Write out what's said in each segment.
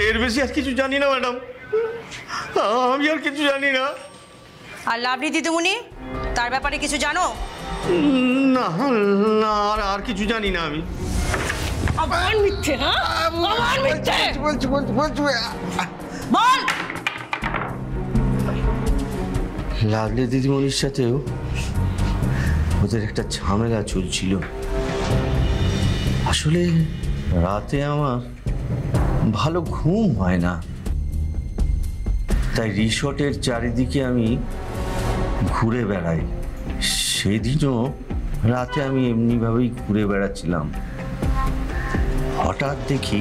এর বেশি আর কিছু জানি না ম্যাডাম, আমি আর কিছু জানি না। আর লাভলি দিদিমণি, তার ব্যাপারে কিছু জানো? না না, আর কিছু জানি না আমি। আবার মিথ্যে? হ্যাঁ, আবার মিথ্যে বলছি বল। লাভলি দিদিমণির সাথেও ওদের একটা ঝামেলা চলছিল। আসলে রাতে আমার ভালো ঘুম হয় না, তাই রিসর্টের চারিদিকে আমি ঘুরে বেড়াই। সেদিনও রাতে আমি এমনিভাবেই ঘুরে বেড়াচ্ছিলাম, হঠাৎ দেখি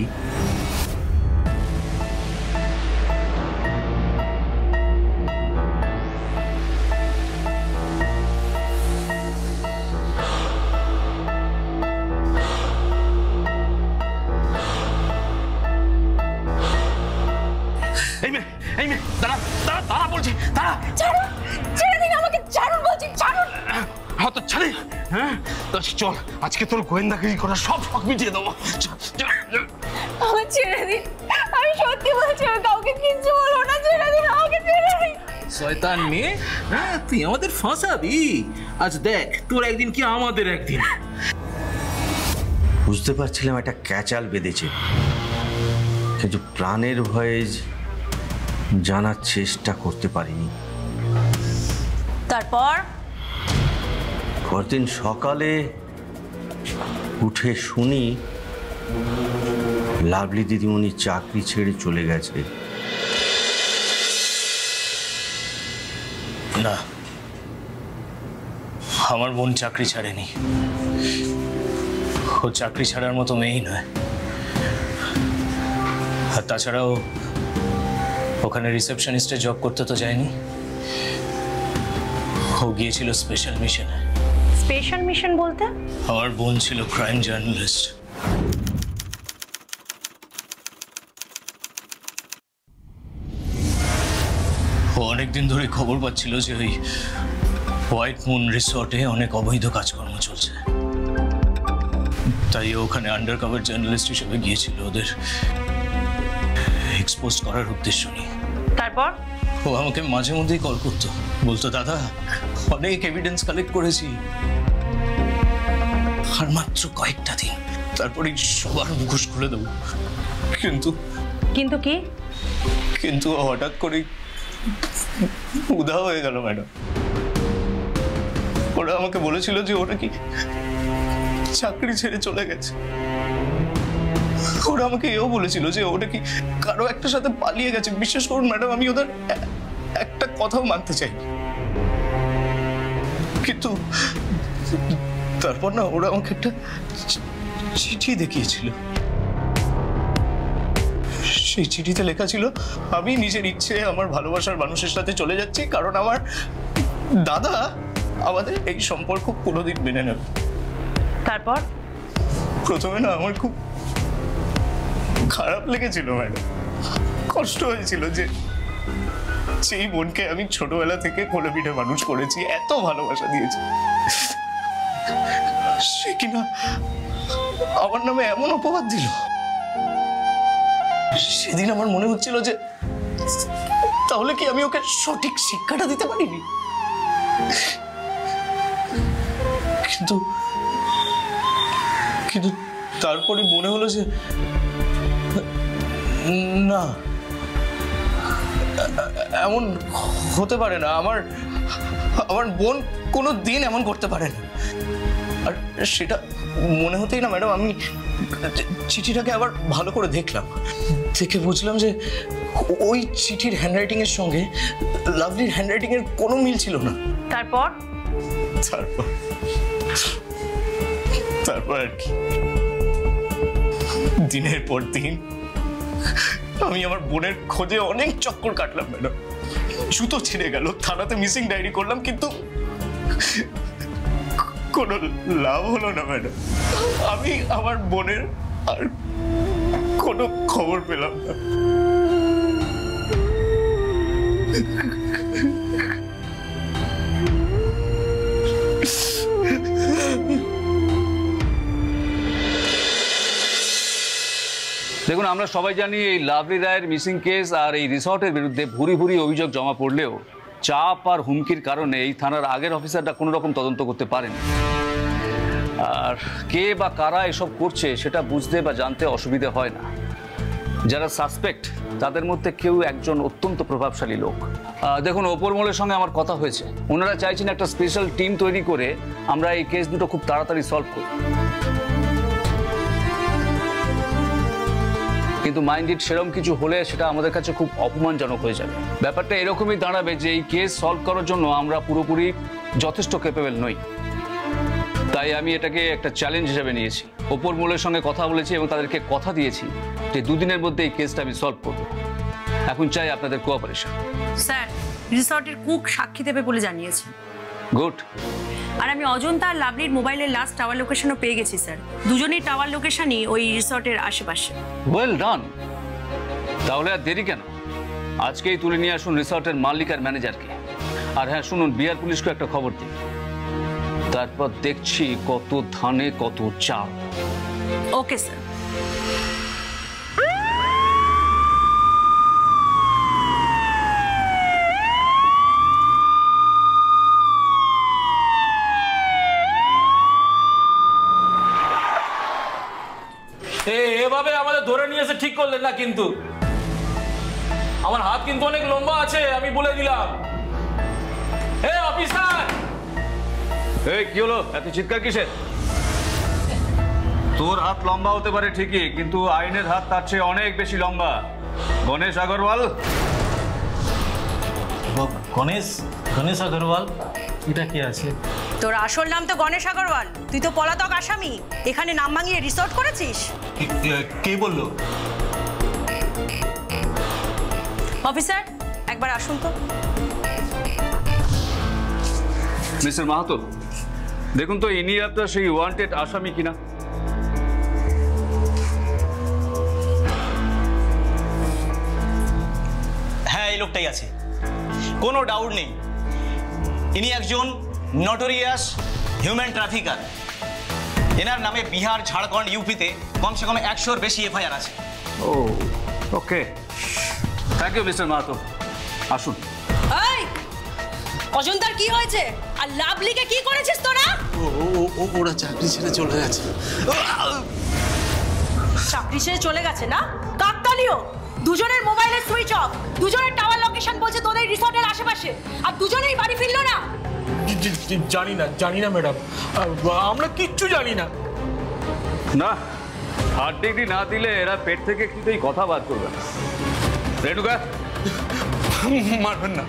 চল, আজকে তোর গোয়েন্দাগিরি করা সব শখ মিটিয়ে দেবো। আমার ছেড়ে দিন, আমি সত্যি বলছি, কাউকে কিচ্ছু বলো না, ছেড়ে দিন আমাকে, ছেড়ে দিন। শয়তান মেয়ে, হ্যাঁ তুই আমাদের ফাঁসাবি। আজ দেখ তোর একদিন কি আমাদের একদিন। বুঝতে পারছিলাম একটা ক্যাচাল বেঁধেছে, কিন্তু প্রাণের ভয়ে জানার চেষ্টা করতে পারিনি। তারপর পরদিন সকালে উঠে শুনি লাভলি দিদিমণি চাকরি ছেড়ে চলে গেছে। না, আমার বোন চাকরি ছাড়েনি। ও চাকরি ছাড়ার মতো মেয়েই নয়। আর তাছাড়াও ওখানে রিসেপশনিস্টে জব করতে তো যায়নি, ও গিয়েছিল স্পেশাল মিশনে। স্পেশাল মিশন বলতে? আমার বোন ছিল ক্রাইম জার্নালিস্ট। ও অনেকদিন ধরে খবর পাচ্ছিল যে ওই হোয়াইট মুন রিসর্টে অনেক অবৈধ কাজকর্ম চলছে, তাই ওখানে আন্ডার কভার জার্নালিস্ট হিসেবে গিয়েছিল ওদের এক্সপোজ করার উদ্দেশ্য নিয়ে। তারপর ও আমাকে মাঝে মধ্যেই কল করতো, বলতো দাদা অনেক এভিডেন্স কালেক্ট করেছি, আর মাত্র কয়েকটা দিন, তারপরে সবার মুখোশ খুলে দেবো। কিন্তু কিন্তু কি? কিন্তু হঠাৎ করে উধাও হয়ে গেল ম্যাডাম। ওরা আমাকে বলেছিল যে ওটা কি চাকরি ছেড়ে চলে গেছে। ওরা আমাকে এও বলেছিল যে ওটা কি কারো একটা সাথে পালিয়ে গেছে। বিশ্বাস করুন ম্যাডাম, আমি ওদের একটা কথাও মানতে চাই, কিন্তু তারপর না ওরা আমাকে একটা চিঠি দেখিয়েছিল। সেই চিঠিতে লেখা ছিল আমি নিজের ইচ্ছে আমার ভালোবাসার মানুষের সাথে চলে যাচ্ছি, কারণ আমার দাদা আমাদের এই সম্পর্ক কোনোদিন মেনে নেবে। তারপর প্রথমে না আমার খুব খারাপ লেগেছিল ম্যাডাম, কষ্ট হয়েছিল যে সেই বোনকে আমি ছোটবেলা থেকে কোলে পিঠে মানুষ করেছি, এত ভালোবাসা দিয়েছি, সে কিনা আমার নামে এমন অপবাদ দিল। সেদিন আমার মনে হচ্ছিল যে তাহলে কি আমি ওকে সঠিক শিক্ষাটা দিতে পারিনি। কিন্তু কিন্তু তারপরে মনে হলো যে না, এমন হতে পারে না, আমার বোন কোনো দিন এমন করতে পারে না। আর সেটা মনে হতেই না ম্যাডাম আমি চিঠিটাকে আবার ভালো করে দেখলাম, দেখে বুঝলাম যে ওই চিঠির হ্যান্ডরাইটিং এর সঙ্গে লাভলির হ্যান্ডরাইটিং এর কোনো মিল ছিল না। তারপর তারপর আর কি, দিনের পর দিন আমি আমার বোনের খোঁজে অনেক চক্কর কাটলাম ম্যাডাম। জুতো ছিঁড়ে গেল, থানাতে মিসিং ডায়েরি করলাম, কিন্তু কোনো লাভ হলো না ম্যাডাম। আমি আমার বোনের আর কোনো খবর পেলাম না। দেখুন, আমরা সবাই জানি এই লাভলি রায়ের মিসিং কেস আর এই রিসর্টের বিরুদ্ধে ভুরি ভুরি অভিযোগ জমা পড়লেও চাপ আর হুমকির কারণে এই থানার আগের অফিসাররা কোনো রকম তদন্ত করতে পারেনি। আর কে বা কারা এসব করছে সেটা বুঝতে বা জানতে অসুবিধে হয় না। যারা সাসপেক্ট তাদের মধ্যে কেউ একজন অত্যন্ত প্রভাবশালী লোক। দেখুন, ওপরমহলের সঙ্গে আমার কথা হয়েছে, ওনারা চাইছেন একটা স্পেশাল টিম তৈরি করে আমরা এই কেস দুটো খুব তাড়াতাড়ি সলভ করি। কিন্তু মাইন্ডেড সেরকম কিছু হলে সেটা আমাদের কাছে খুব অপমানজনক হয়ে যাবে। ব্যাপারটা এরকমই দাঁড়াবে যে এই কেস সলভ করার জন্য আমরা পুরোপুরি যথেষ্ট ক্যাপেবল নই। তাই আমি এটাকে একটা চ্যালেঞ্জ হিসেবে নিয়েছি। ওপর মহলের সঙ্গে কথা বলেছি এবং তাদেরকে কথা দিয়েছি যে 2 দিনের মধ্যে এই কেসটা আমি সলভ করব। এখন চাই আপনাদের কোঅপারেশন। স্যার, রিসর্টের কুক সাক্ষী দেবে বলে জানিয়েছে। গুড। আর আমি অজন্তা আর লাভলির মোবাইলের লাস্ট টাওয়ার লোকেশনও পেয়ে গেছি স্যার। দুজনেই টাওয়ার লোকেশনই ওই রিসর্টের আশেপাশে। Well done. তাহলে আর দেরি কেন? আজকেই তুলে নিয়ে আসুন রিসর্টের মালিক আর ম্যানেজারকে। আর হ্যাঁ শুনুন, বিহার পুলিশকে একটা খবর দিন। তারপর দেখছি কত ধানে কত চাল। Okay sir. এভাবে আমাদের ধরে নিয়ে এসে ঠিক করলেন না কিন্তু। আমার হাত কিন্তু অনেক লম্বা আছে, আমি বলে দিলাম। অফিসার! এই কি হলো, এত চিৎকার কিসের? তোর হাত লম্বা হতে পারে ঠিকই, কিন্তু আইনের হাত তার চেয়ে অনেক বেশি লম্বা। গণেশ আগরওয়াল। গণেশ আগরওয়াল? এটা কি আছে? তোর আসল নাম তো গণেশ আগরওয়াল। তুই তো পলাতক আসামি। এখানে নাম ভাঙিয়ে রিসর্ট করেছিস। কে বললো? অফিসার, একবার আসুন তো। মিস্টার মাহাতো, দেখুন তো ইনি আপনার সেই ওয়ান্টেড আসামি কিনা। হ্যাঁ, এই লোকটাই আছে, কোনো ডাউট নেই। ইনি একজন নটোরিয়াস হিউম্যান ট্রাফিকার। এনার নামে বিহার, ঝাড়খণ্ড, ইউপিতে কমসে কম 100-র বেশি এফআইআর আছে। ও ওকে, থ্যাংক ইউ মিস্টার মাহাতো। আসুন। এই অজন্তার কি হয়েছে? আর লাভলিকে কি করেছিস তোরা? ওরা চাকরি ছেড়ে চলে গেছে। চাকরি ছেড়ে চলে গেছে না? কাকতালীয়। দুজনের মোবাইলের সুইচ অফ, দুজনের টাওয়ার লোকেশন বলছে তোদের রিসর্টের আশেপাশে, আর দুজনেই বাড়ি ফিরলো না। জানি না ম্যাডাম, আমরা কিচ্ছু জানি না। না, 8 ডিগ্রি না দিলে এরা পেট থেকে কিছুই কথা বার করবে না। রেণুকা, মারবেন না।